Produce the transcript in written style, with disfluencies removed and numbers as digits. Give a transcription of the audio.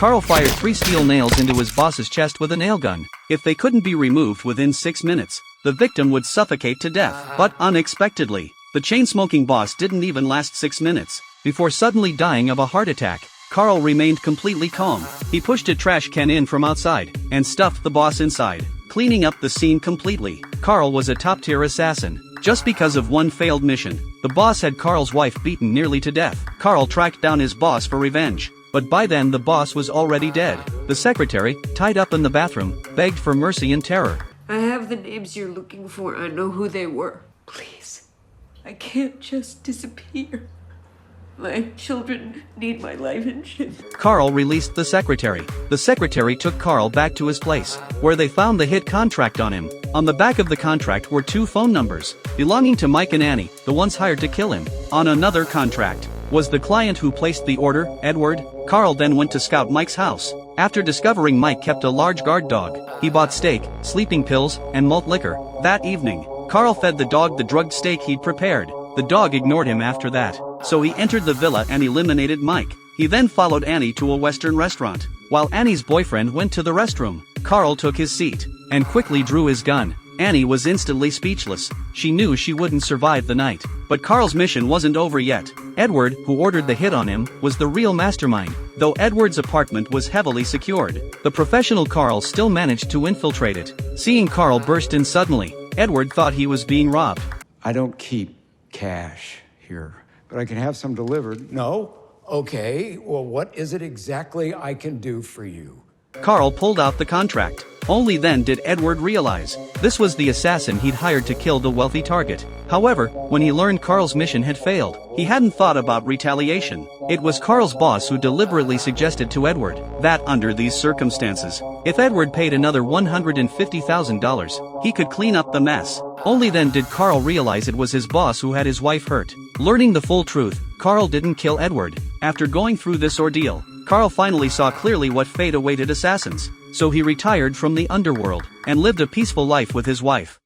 Carl fired 3 steel nails into his boss's chest with a nail gun. If they couldn't be removed within 6 minutes, the victim would suffocate to death. But unexpectedly, the chain-smoking boss didn't even last 6 minutes. Before suddenly dying of a heart attack, Carl remained completely calm. He pushed a trash can in from outside and stuffed the boss inside, cleaning up the scene completely. Carl was a top-tier assassin. Just because of one failed mission, the boss had Carl's wife beaten nearly to death. Carl tracked down his boss for revenge, but by then the boss was already dead. The secretary, tied up in the bathroom, begged for mercy in terror. I have the names you're looking for. I know who they were. Please, I can't just disappear. My children need my life and shit. Carl released the secretary. The secretary took Carl back to his place, where they found the hit contract on him. On the back of the contract were 2 phone numbers, belonging to Mike and Annie, the ones hired to kill him. On another contract was the client who placed the order, Edward. Carl then went to scout Mike's house. After discovering Mike kept a large guard dog, he bought steak, sleeping pills, and malt liquor. That evening, Carl fed the dog the drugged steak he'd prepared. The dog ignored him after that, so he entered the villa and eliminated Mike. He then followed Annie to a Western restaurant. While Annie's boyfriend went to the restroom, Carl took his seat and quickly drew his gun. Annie was instantly speechless. She knew she wouldn't survive the night. But Carl's mission wasn't over yet. Edward, who ordered the hit on him, was the real mastermind. Though Edward's apartment was heavily secured, the professional Carl still managed to infiltrate it. Seeing Carl burst in suddenly, Edward thought he was being robbed. I don't keep cash here, but I can have some delivered. No? Okay, well, what is it exactly I can do for you? Carl pulled out the contract. Only then did Edward realize this was the assassin he'd hired to kill the wealthy target. However, when he learned Carl's mission had failed, he hadn't thought about retaliation. It was Carl's boss who deliberately suggested to Edward that under these circumstances, if Edward paid another $150,000, he could clean up the mess. Only then did Carl realize it was his boss who had his wife hurt. Learning the full truth, Carl didn't kill Edward. After going through this ordeal, Carl finally saw clearly what fate awaited assassins. So he retired from the underworld and lived a peaceful life with his wife.